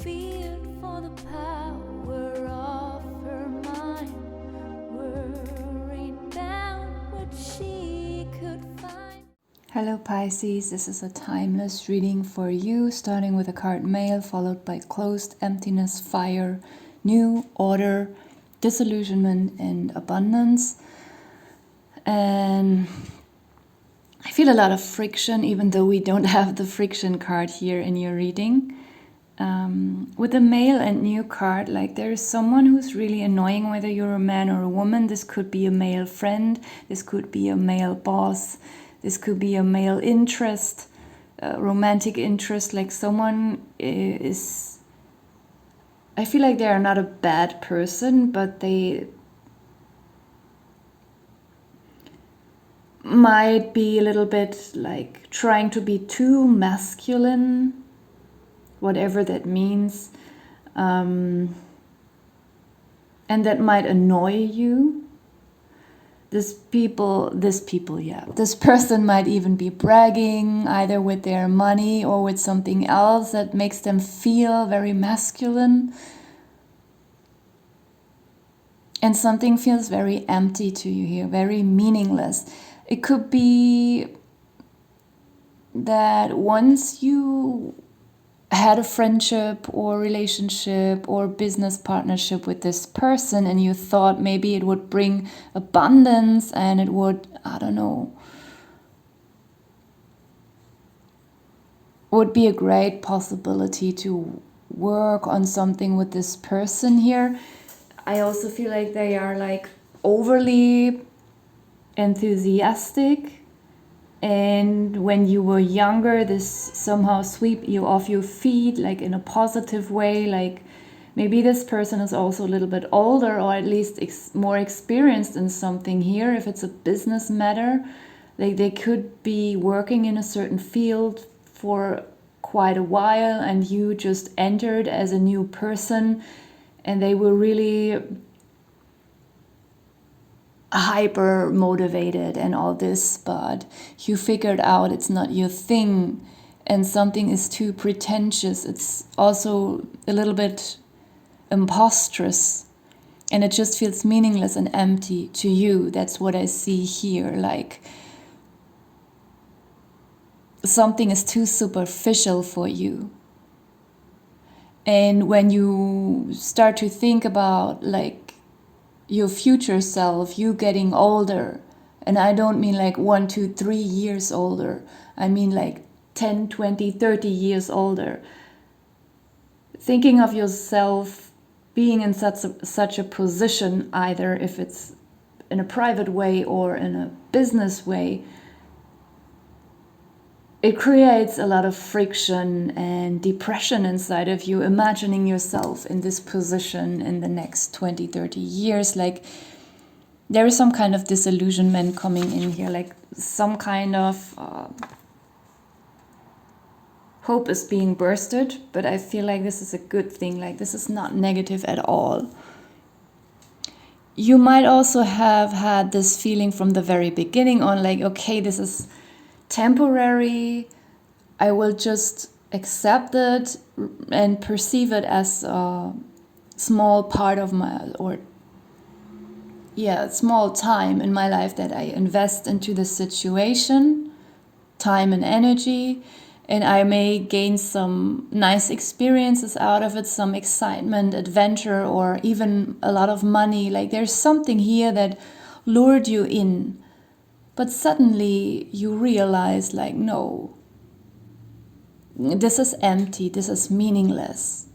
feared for the power of her mind, worried about what she could find. Hello Pisces, this is a timeless reading for you, starting with a card male, followed by closed, emptiness, fire, new, order, disillusionment, and abundance. And I feel a lot of friction, even though we don't have the friction card here in your reading. With the male and new card, like there is someone who's really annoying, whether you're a man or a woman. This could be a male friend, this could be a male boss, this could be a male interest, romantic interest, like someone is... I feel like they are not a bad person, but they might be a little bit like trying to be too masculine, whatever that means. And that might annoy you. This person might even be bragging either with their money or with something else that makes them feel very masculine. And something feels very empty to you here, very meaningless. It could be that once you had a friendship or relationship or business partnership with this person and you thought maybe it would bring abundance and it would, I don't know, would be a great possibility to work on something with this person here. I also feel like they are like overly enthusiastic. And when you were younger, this somehow sweep you off your feet, like in a positive way. Like maybe this person is also a little bit older or at least more experienced in something here. If it's a business matter, like they could be working in a certain field for quite a while and you just entered as a new person and they were really hyper motivated and all this, but you figured out it's not your thing and something is too pretentious. It's also a little bit imposterous and it just feels meaningless and empty to you. That's what I see here. Like something is too superficial for you. And when you start to think about like your future self, you getting older, and I don't mean like 1, 2, 3 years older, I mean like 10, 20, 30 years older, thinking of yourself being in such a position, either if it's in a private way or in a business way, it creates a lot of friction and depression inside of you, imagining yourself in this position in the next 20, 30 years. Like there is some kind of disillusionment coming in here, like some kind of hope is being bursted, but I feel like this is a good thing. Like this is not negative at all. You might also have had this feeling from the very beginning on like, okay, this is temporary, I will just accept it and perceive it as a small part of my, small time in my life that I invest into the situation, time and energy, and I may gain some nice experiences out of it, some excitement, adventure, or even a lot of money. Like there's something here that lured you in. But suddenly you realize like, no, this is empty, this is meaningless.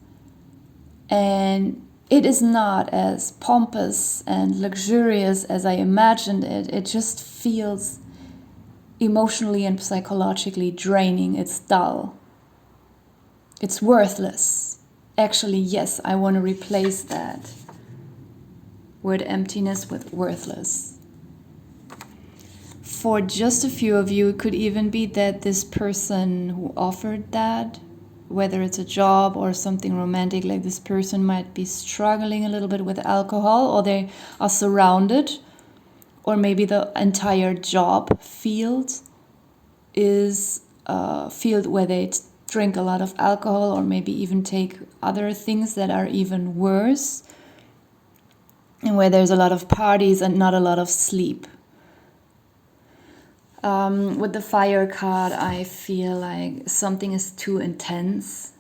And it is not as pompous and luxurious as I imagined it. It just feels emotionally and psychologically draining. It's dull. It's worthless. Actually, yes, I want to replace that word emptiness with worthless. For just a few of you, it could even be that this person who offered that, whether it's a job or something romantic, like this person might be struggling a little bit with alcohol, or they are surrounded, or maybe the entire job field is a field where they drink a lot of alcohol or maybe even take other things that are even worse, and where there's a lot of parties and not a lot of sleep. With the fire card, I feel like something is too intense.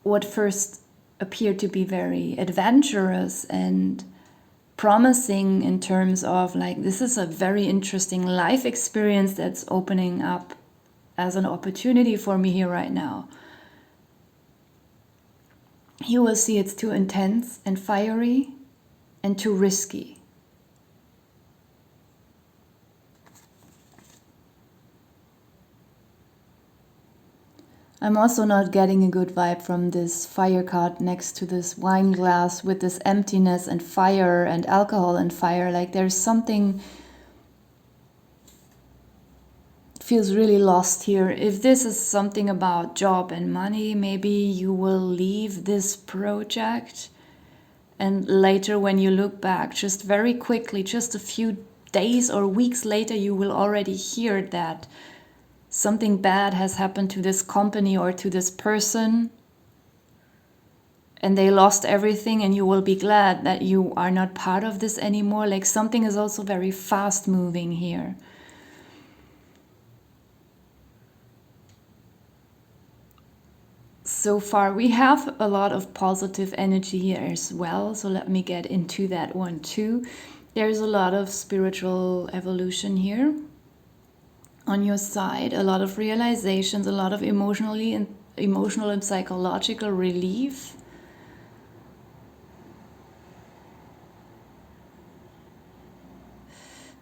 What first appeared to be very adventurous and promising in terms of like, this is a very interesting life experience that's opening up as an opportunity for me here right now. You will see it's too intense and fiery and too risky. I'm also not getting a good vibe from this fire card next to this wine glass with this emptiness and fire and alcohol and fire. Like there's something feels really lost here. If this is something about job and money, maybe you will leave this project, and later when you look back, just very quickly, just a few days or weeks later, you will already hear that something bad has happened to this company or to this person, and they lost everything, and you will be glad that you are not part of this anymore. Like something is also very fast moving here. So far we have a lot of positive energy here as well, so let me get into that one too. There's a lot of spiritual evolution here on your side, a lot of realizations, a lot of emotional and psychological relief.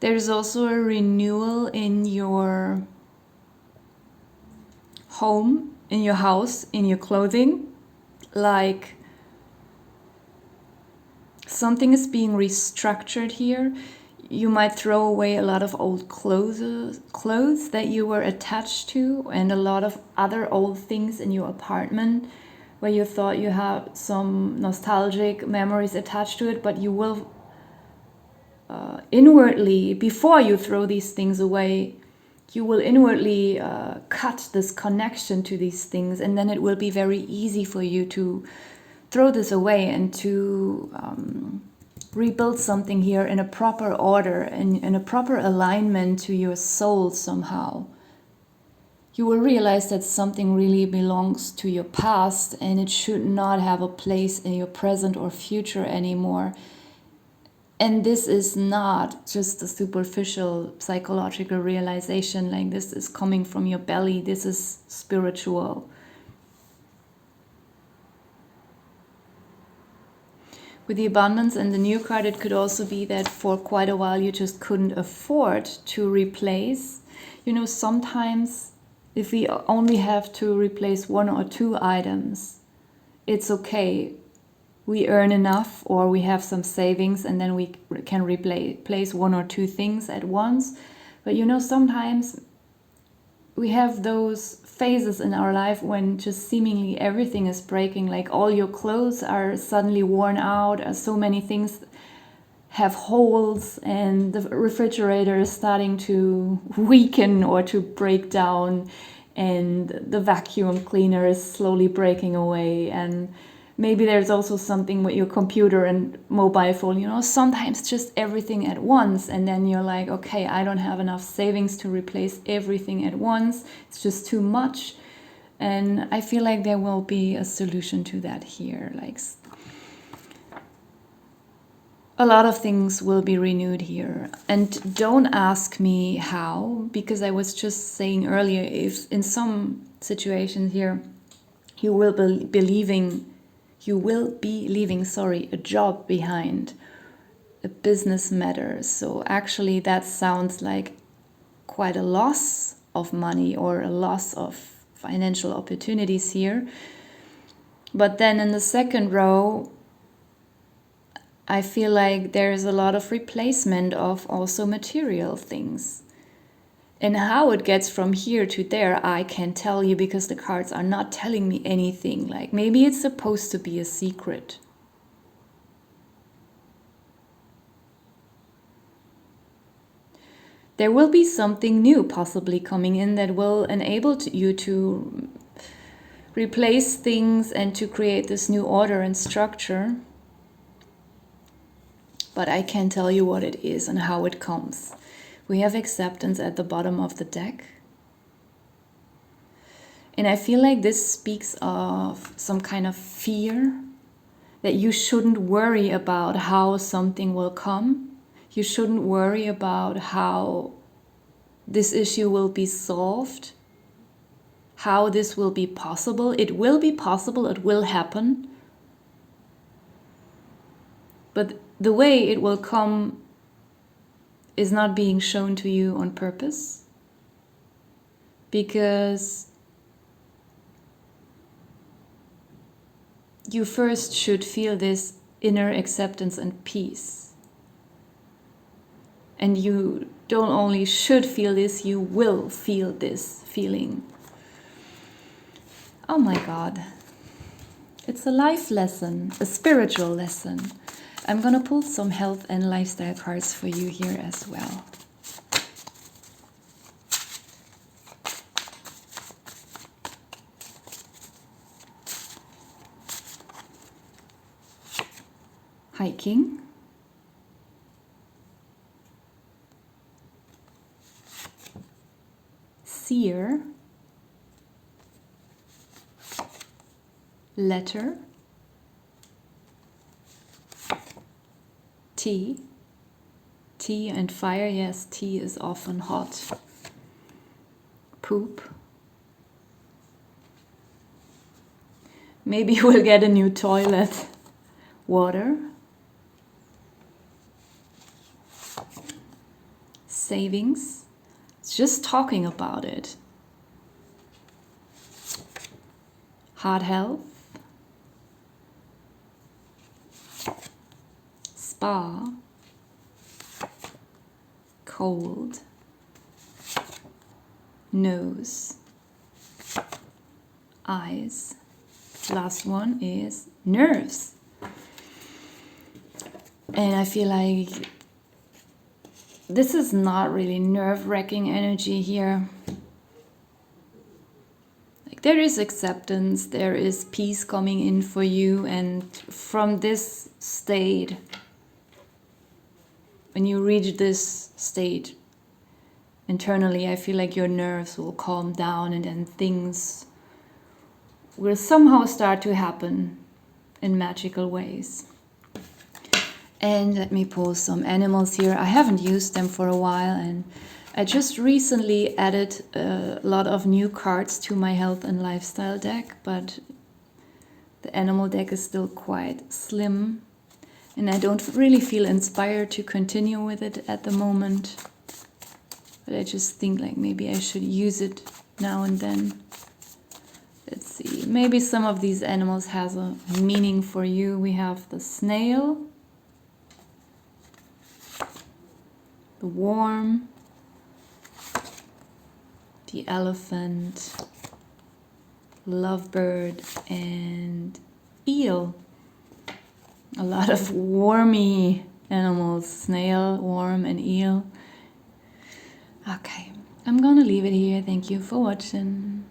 There's also a renewal in your home, in your house, in your clothing. Like something is being restructured here. You might throw away a lot of old clothes that you were attached to, and a lot of other old things in your apartment where you thought you had some nostalgic memories attached to it, but you will inwardly, before you throw these things away, you will inwardly cut this connection to these things, and then it will be very easy for you to throw this away and to rebuild something here in a proper order and in a proper alignment to your soul somehow. You will realize that something really belongs to your past and it should not have a place in your present or future anymore. And this is not just a superficial psychological realization, like this is coming from your belly, this is spiritual. With the abundance and the new card, it could also be that for quite a while you just couldn't afford to replace. You know, sometimes if we only have to replace one or two items, it's okay. We earn enough or we have some savings and then we can replace one or two things at once. But you know, sometimes we have those phases in our life when just seemingly everything is breaking, like all your clothes are suddenly worn out, so many things have holes, and the refrigerator is starting to weaken or to break down, and the vacuum cleaner is slowly breaking away, and maybe there's also something with your computer and mobile phone, you know, sometimes just everything at once. And then you're like, okay, I don't have enough savings to replace everything at once. It's just too much. And I feel like there will be a solution to that here. Like a lot of things will be renewed here. And don't ask me how, because I was just saying earlier, if in some situations here, you will be leaving a job behind, a business matter. So actually that sounds like quite a loss of money or a loss of financial opportunities here. But then in the second row, I feel like there's a lot of replacement of also material things. And how it gets from here to there, I can't tell you because the cards are not telling me anything. Like maybe it's supposed to be a secret. there will be something new possibly coming in that will enable you to replace things and to create this new order and structure. But I can't tell you what it is and how it comes. We have acceptance at the bottom of the deck. And I feel like this speaks of some kind of fear, that you shouldn't worry about how something will come. You shouldn't worry about how this issue will be solved, how this will be possible. It will be possible, it will happen. But the way it will come is not being shown to you on purpose, because you first should feel this inner acceptance and peace. And you don't only should feel this, you will feel this feeling. Oh my God. It's a life lesson, a spiritual lesson. I'm gonna pull some health and lifestyle cards for you here as well. Hiking. Seer. Letter. Tea. Tea and fire. Yes, tea is often hot. Poop. Maybe we'll get a new toilet. Water. Savings. It's just talking about it. Heart health. Spa. Cold. Nose. Eyes. Last one is nerves. And I feel like this is not really nerve-wracking energy here. Like, there is acceptance, there is peace coming in for you, and from this state, when you reach this state internally, I feel like your nerves will calm down, and then things will somehow start to happen in magical ways. And let me pull some animals here. I haven't used them for a while, and I just recently added a lot of new cards to my health and lifestyle deck, but the animal deck is still quite slim, and I don't really feel inspired to continue with it at the moment. But I just think like maybe I should use it now and then. Let's see, maybe some of these animals has a meaning for you. We have the snail, the worm, the elephant, lovebird, and eel. A lot of wormy animals, snail, worm, and eel. Okay, I'm gonna leave it here. Thank you for watching.